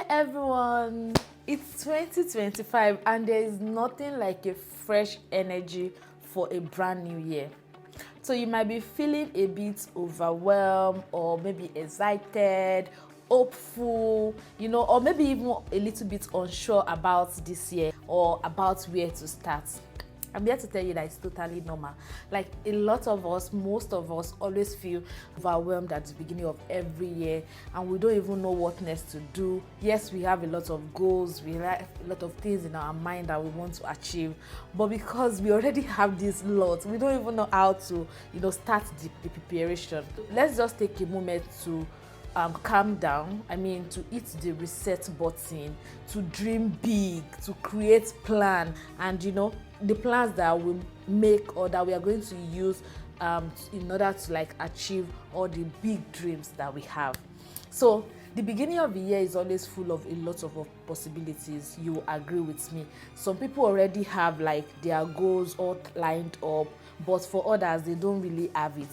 Everyone, it's 2025 and there is nothing like a fresh energy for a brand new year. So you might be feeling a bit overwhelmed or maybe excited, hopeful, or maybe even a little bit unsure about this year or about where to start. I'm here to tell you that it's totally normal. Like a lot of us, most of us always feel overwhelmed at the beginning of every year and we don't even know what next to do. Yes, we have a lot of goals, we have a lot of things in our mind that we want to achieve, but because we already have this lot, we don't even know how to, start the preparation. Let's just take a moment to calm down. To hit the reset button, to dream big, to create plan, and the plans that we make or that we are going to use in order to achieve all the big dreams that we have. So the beginning of the year is always full of a lot of possibilities. You agree with me? Some people already have their goals all lined up, but for others they don't really have it.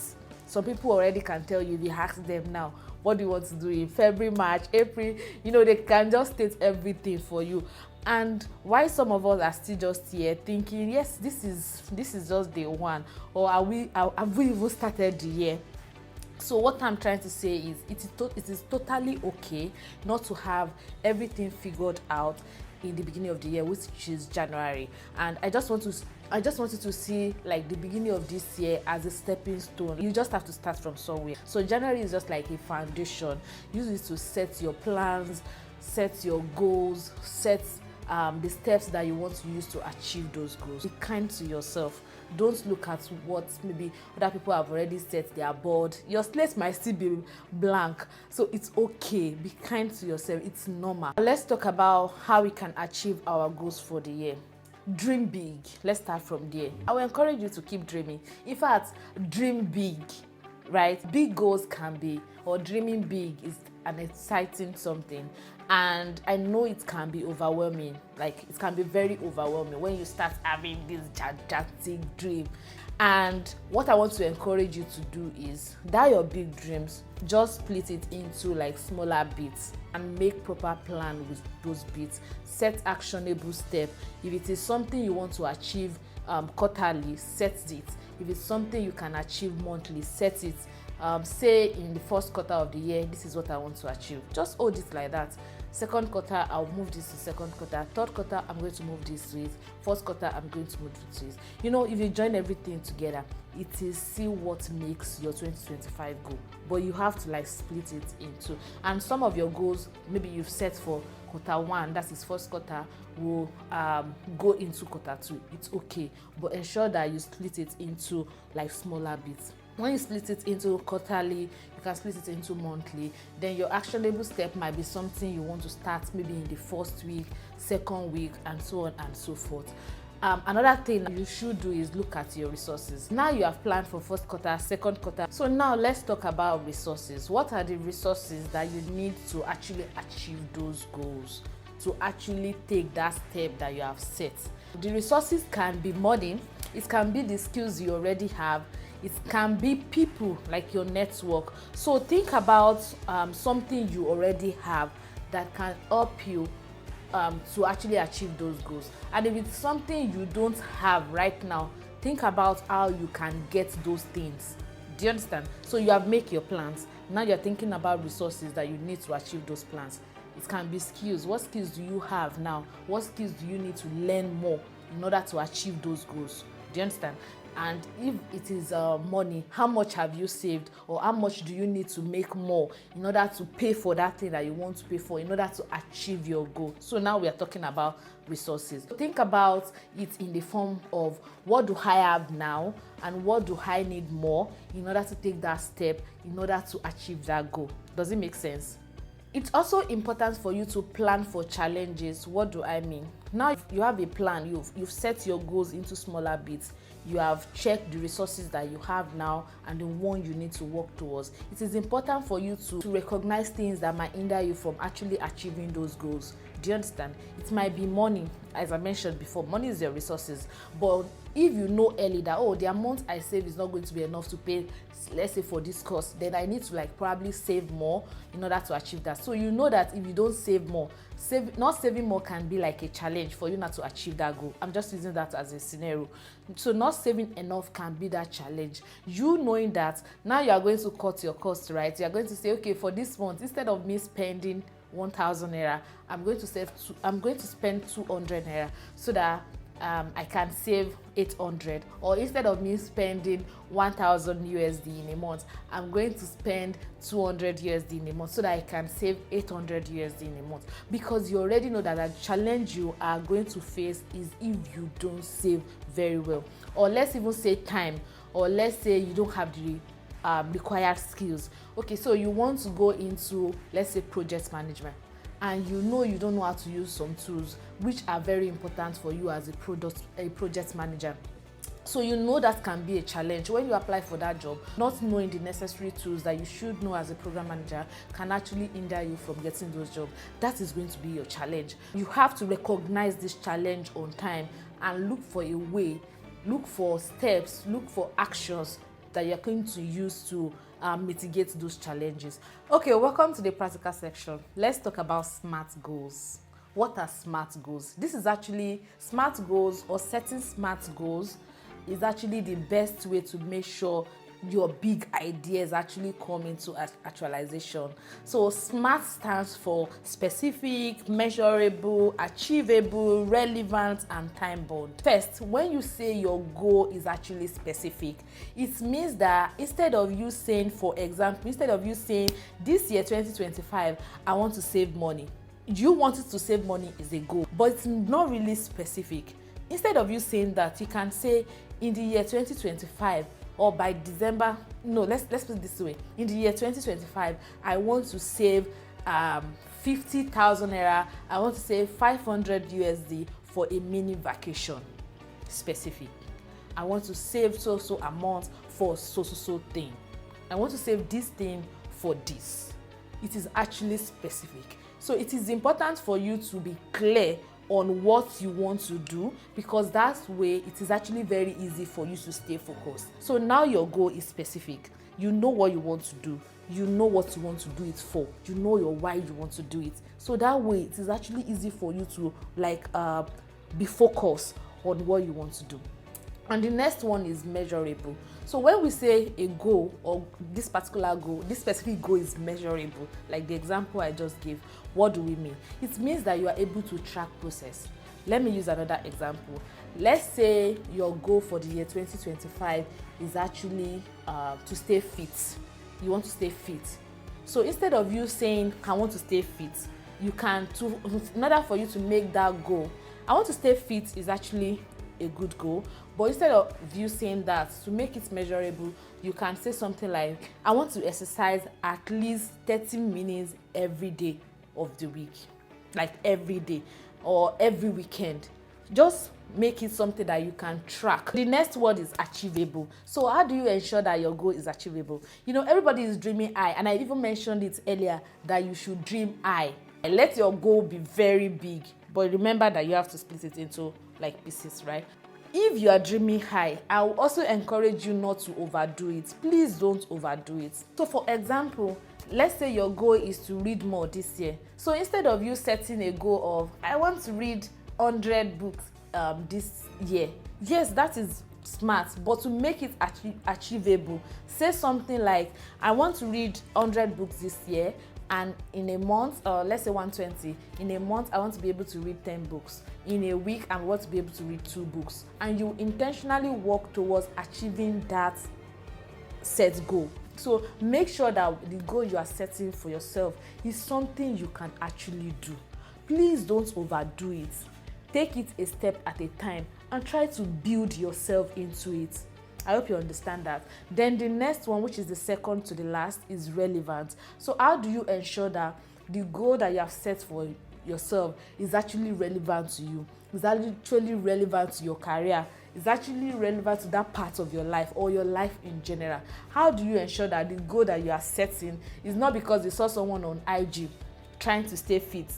Some people already can tell you, if you ask them now, what do you want to do in February, March, April? They can just state everything for you. And why some of us are still just here thinking, yes, this is just day one, or have we even started the year? So what I'm trying to say is it is totally okay not to have everything figured out in the beginning of the year, which is January. And I just wanted to see the beginning of this year as a stepping stone. You just have to start from somewhere. So January is just like a foundation. Use it to set your plans, set your goals, set the steps that you want to use to achieve those goals. Be kind to yourself. Don't look at what maybe other people have already set their board. Your slate might still be blank, so it's okay. Be kind to yourself. It's normal. Let's talk about how we can achieve our goals for the year. Dream big. Let's start from there. I will encourage you to keep dreaming. In fact, dream big, right? Big goals can be, or dreaming big is an exciting something, and I know it can be overwhelming. It can be very overwhelming when you start having this gigantic dream. And what I want to encourage you to do is that your big dreams, just split it into smaller bits and make proper plan with those bits. Set actionable step. If it is something you want to achieve quarterly, set it. If it's something you can achieve monthly, set it. Say in the first quarter of the year, this is what I want to achieve. Just hold it like that. Second quarter, I'll move this to second quarter. Third quarter, I'm going to move this to it. Fourth quarter, I'm going to move to it. If you join everything together, it is still what makes your 2025 goal. But you have to split it into. And some of your goals, maybe you've set for quarter one, that is first quarter, will go into quarter two. It's okay, but ensure that you split it into smaller bits. When you split it into quarterly, you can split it into monthly. Then your actionable step might be something you want to start maybe in the first week, second week, and so on and so forth. Another thing you should do is look at your resources. Now you have planned for first quarter, second quarter. So now let's talk about resources. What are the resources that you need to actually achieve those goals, to actually take that step that you have set? The resources can be money, it can be the skills you already have, it can be people, like your network. So think about something you already have that can help you to actually achieve those goals. And if it's something you don't have right now, think about how you can get those things. Do you understand? So you have made your plans. Now you're thinking about resources that you need to achieve those plans. It can be skills. What skills do you have now? What skills do you need to learn more in order to achieve those goals? Do you understand? And if it is money, how much have you saved, or how much do you need to make more in order to pay for that thing that you want to pay for in order to achieve your goal? So now we are talking about resources. Think about it in the form of, what do I have now and what do I need more in order to take that step in order to achieve that goal? Does it make sense? It's also important for you to plan for challenges. What do I mean? Now if you have a plan, you've set your goals into smaller bits. You have checked the resources that you have now and the one you need to work towards. It is important for you to recognize things that might hinder you from actually achieving those goals. Do you understand? It might be money. As I mentioned before, money is your resources, but If you know early that, oh, the amount I save is not going to be enough to pay, let's say for this course, then I need to like probably save more in order to achieve that. So you know that if you don't save more, not saving more can be like a challenge for you not to achieve that goal. I'm just using that as a scenario. So not saving enough can be that challenge. You knowing that now you are going to cut your cost, right? You are going to say, okay, for this month, instead of me spending 1,000 naira, I'm going to spend 200 naira so that I can save 800. Or instead of me spending 1,000 USD in a month, I'm going to spend 200 USD in a month so that I can save 800 USD in a month. Because you already know that the challenge you are going to face is if you don't save very well. Or let's even say time, or let's say you don't have the required skills. Okay, so you want to go into, let's say, project management, and you know you don't know how to use some tools which are very important for you as a project manager. So you know that can be a challenge when you apply for that job. Not knowing the necessary tools that you should know as a program manager can actually hinder you from getting those jobs. That is going to be your challenge. You have to recognize this challenge on time and look for a way, look for steps, look for actions that you're going to use to mitigate those challenges. Okay, welcome to the practical section. Let's talk about SMART goals. What are SMART goals? This is actually SMART goals, or setting SMART goals is actually the best way to make sure your big ideas actually come into actualization. So SMART stands for specific, measurable, achievable, relevant, and time bound. First, when you say your goal is actually specific, it means that instead of you saying, for example, instead of you saying this year 2025 I want to save money, you wanted to save money is a goal, but it's not really specific. Instead of you saying that, you can say in the year 2025, or by December, no, let's put it this way. In the year 2025, I want to save 50,000 naira. I want to save 500 USD for a mini vacation. Specific. I want to save so amount for so thing. I want to save this thing for this. It is actually specific. So it is important for you to be clear on what you want to do, because that way it is actually very easy for you to stay focused. So now your goal is specific. You know what you want to do. You know what you want to do it for. You know your why you want to do it. So that way it is actually easy for you to be focused on what you want to do. And the next one is measurable. So when we say a goal, or this particular goal, this specific goal is measurable, like the example I just gave, what do we mean? It means that you are able to track process. Let me use another example. Let's say your goal for the year 2025 is actually to stay fit. You want to stay fit. So instead of you saying, I want to stay fit, you can, in order for you to make that goal, I want to stay fit is actually a good goal, but instead of you saying that, to make it measurable, you can say something like, I want to exercise at least 30 minutes every day of the week, like every day or every weekend. Just make it something that you can track. The next word is achievable. So how do you ensure that your goal is achievable? You know, everybody is dreaming high, and I even mentioned it earlier that you should dream high. And let your goal be very big, but remember that you have to split it into like pieces, right? If you are dreaming high, I will also encourage you not to overdo it. Please don't overdo it. So for example, let's say your goal is to read more this year. So instead of you setting a goal of, I want to read 100 books this year. Yes, that is smart, but to make it achievable, say something like, I want to read 100 books this year, and in a month, let's say 120, in a month I want to be able to read 10 books. In a week I want to be able to read 2 books. And you intentionally work towards achieving that set goal. So make sure that the goal you are setting for yourself is something you can actually do. Please don't overdo it. Take it a step at a time and try to build yourself into it. I hope you understand that. Then the next one, which is the second to the last, is relevant. So how do you ensure that the goal that you have set for yourself is actually relevant to you? Is actually relevant to your career? Is actually relevant to that part of your life or your life in general? How do you ensure that the goal that you are setting is not because you saw someone on IG trying to stay fit,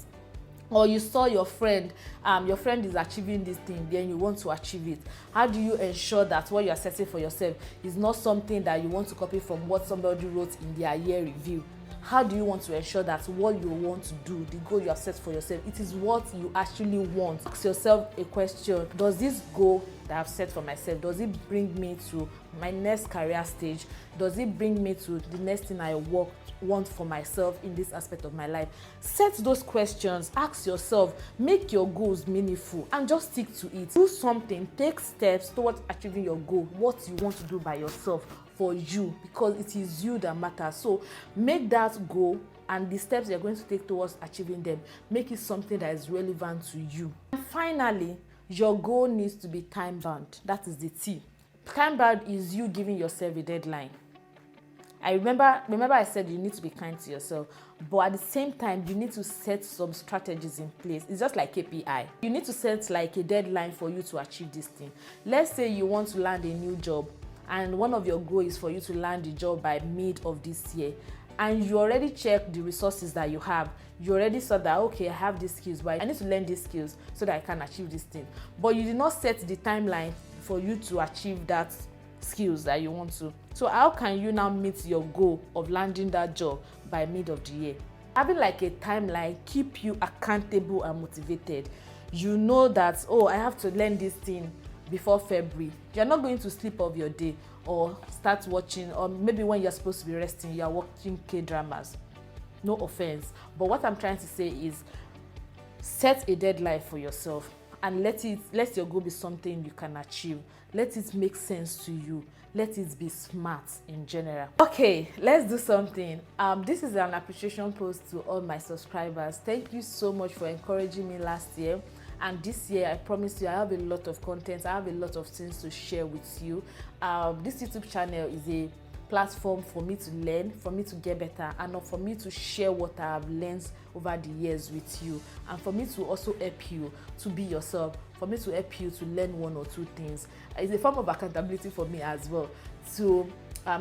or you saw your friend is achieving this thing, then you want to achieve it. How do you ensure that what you are setting for yourself is not something that you want to copy from what somebody wrote in their year review? How do you want to ensure that what you want to do, the goal you have set for yourself, it is what you actually want? Ask yourself a question: does this goal that I've set for myself, does it bring me to my next career stage? Does it bring me to the next thing I want for myself in this aspect of my life? Set those questions, ask yourself, make your goals meaningful, and just stick to it. Do something, take steps towards achieving your goal, what you want to do by yourself, for you, because it is you that matters. So make that goal and the steps you're going to take towards achieving them, make it something that is relevant to you. And finally, your goal needs to be time bound. That is the T. Time bound is you giving yourself a deadline. I remember I said you need to be kind to yourself, but at the same time you need to set some strategies in place. It's just like KPI. You need to set like a deadline for you to achieve this thing. Let's say you want to land a new job, and one of your goals is for you to land the job by mid of this year, and you already checked the resources that you have. You already saw that, okay, I have these skills, but I need to learn these skills so that I can achieve this thing. But you did not set the timeline for you to achieve that skills that you want to. So how can you now meet your goal of landing that job by mid of the year? Having like a timeline keep you accountable and motivated. You know that, oh, I have to learn this thing before February. You're not going to sleep off your day or start watching, or maybe when you're supposed to be resting, you're watching K-dramas. No offense, but what I'm trying to say is set a deadline for yourself and let your goal be something you can achieve. Let it make sense to you. Let it be smart in general. Okay, let's do something. This is an appreciation post to all my subscribers. Thank you so much for encouraging me last year. And this year, I promise you, I have a lot of content. I have a lot of things to share with you. This YouTube channel is a platform for me to learn, for me to get better, and for me to share what I have learned over the years with you, and for me to also help you to be yourself, for me to help you to learn one or two things. It's a form of accountability for me as well, to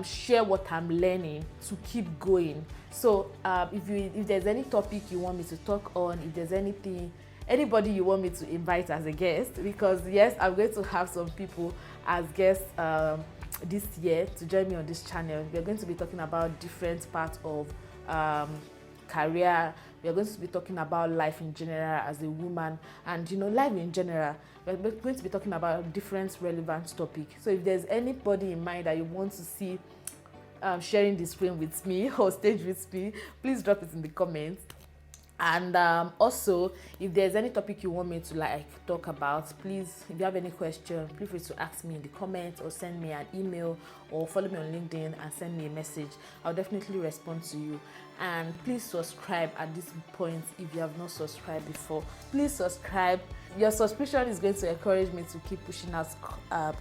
share what I'm learning, to keep going. So if there's any topic you want me to talk on, if there's anybody you want me to invite as a guest, because yes, I'm going to have some people as guests this year to join me on this channel. We're going to be talking about different parts of career. We're going to be talking about life in general as a woman, and life in general. We're going to be talking about different relevant topics. So if there's anybody in mind that you want to see sharing the screen with me or stage with me, please drop it in the comments. And also, if there's any topic you want me to talk about, please, if you have any question, feel free to ask me in the comments or send me an email or follow me on LinkedIn and send me a message. I'll definitely respond to you. And please subscribe at this point if you have not subscribed before. Please subscribe. Your subscription is going to encourage me to keep pushing out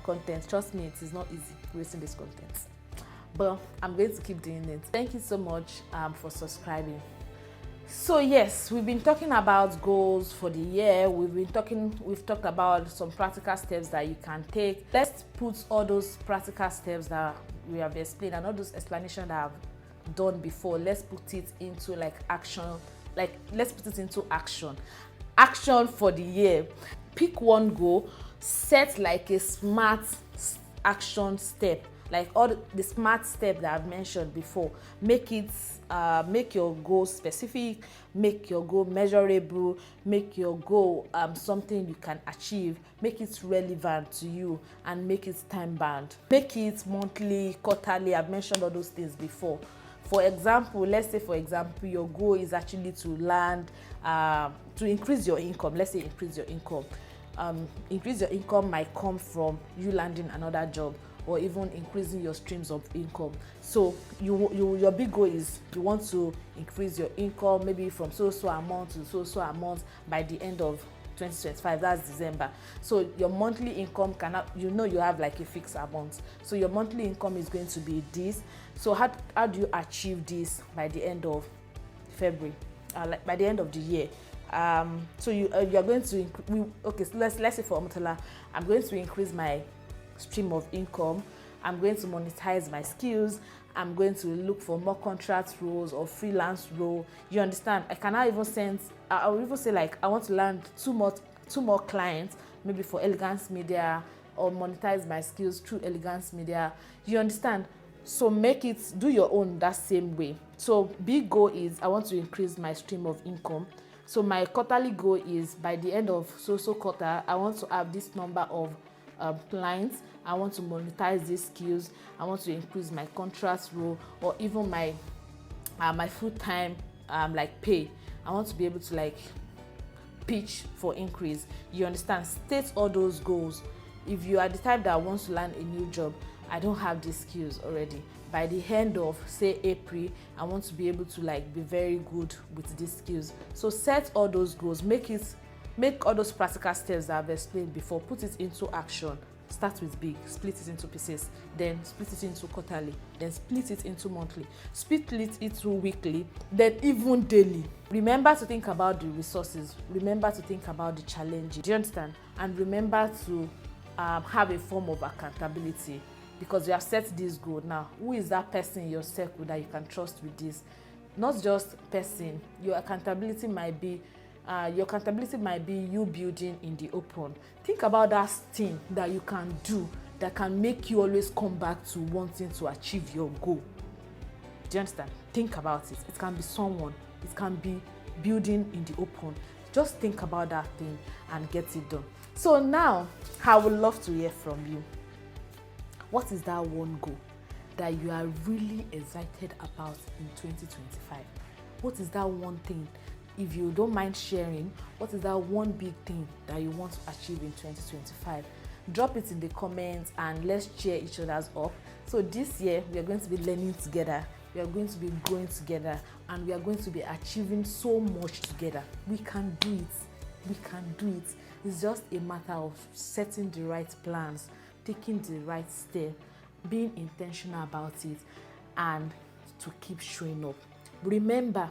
content. Trust me, it is not easy creating this content, but I'm going to keep doing it. Thank you so much for subscribing. So yes, we've been talking about goals for the year. We've talked about some practical steps that you can take. Let's put all those practical steps that we have explained and all those explanations that I've done before, let's put it into action. Let's put it into action. Action for the year. Pick one goal, set a smart action step. All the smart steps that I've mentioned before, make your goal specific, make your goal measurable, make your goal something you can achieve, make it relevant to you, and make it time bound. Make it monthly, quarterly. I've mentioned all those things before. For example, let's say your goal is actually to increase your income. Let's say increase your income. Increase your income might come from you landing another job, or even increasing your streams of income. So your big goal is you want to increase your income maybe from so amount to so amount by the end of 2025. That's December. So your monthly income you have a fixed amount. So your monthly income is going to be this. So how do you achieve this by the end of February? By the end of the year. So you're going to so let's say for Omotola, I'm going to increase my stream of income. I'm going to monetize my skills. I'm going to look for more contract roles or freelance role. You understand? I can now even send I would even say like I want to land two more clients, maybe for Elegance Media, or monetize my skills through Elegance Media. You understand? So make it, do your own that same way. So big goal is I want to increase my stream of income. So my quarterly goal is by the end of so quarter, I want to have this number of clients. I want to monetize these skills. I want to increase my contract role, or even my full-time like pay. I want to be able to like pitch for increase. You understand? State all those goals. If you are the type that wants to land a new job, I don't have these skills already. By the end of say April, I want to be able to like be very good with these skills. So set all those goals, make all those practical steps that I've explained before, put it into action. Start with big, split it into pieces, then split it into quarterly, then split it into monthly, split it into weekly, then even daily. Remember to think about the resources, remember to think about the challenges. Do you understand? And remember to have a form of accountability, because you have set this goal. Now, who is that person in your circle that you can trust with this? Not just person. Your accountability might be you building in the open. Think about that thing that you can do that can make you always come back to wanting to achieve your goal. Do you understand? Think about it. It can be someone. It can be building in the open. Just think about that thing and get it done. So now, I would love to hear from you. What is that one goal that you are really excited about in 2025? What is that one thing? If you don't mind sharing, what is that one big thing that you want to achieve in 2025? Drop it in the comments and let's cheer each other's up. So this year, we are going to be learning together. We are going to be growing together, and we are going to be achieving so much together. We can do it. We can do it. It's just a matter of setting the right plans, taking the right step, being intentional about it, and to keep showing up. Remember,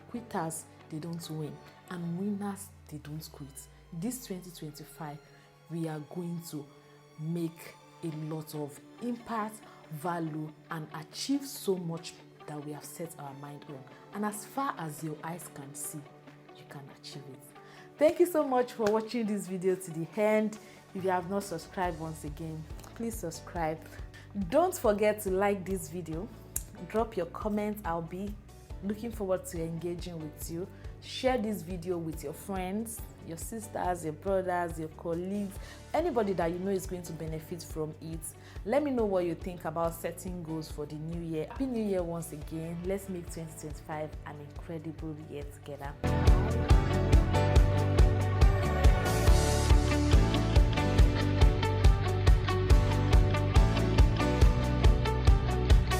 quitters, they don't win, and winners, they don't quit. This 2025, we are going to make a lot of impact, value, and achieve so much that we have set our mind on. And as far as your eyes can see, you can achieve it. Thank you so much for watching this video to the end. If you have not subscribed once again, please subscribe. Don't forget to like this video. Drop your comments. I'll be looking forward to engaging with you. Share this video with your friends, your sisters, your brothers, your colleagues, anybody that you know is going to benefit from it. Let me know what you think about setting goals for the new year. Happy New Year once again. Let's make 2025 an incredible year together.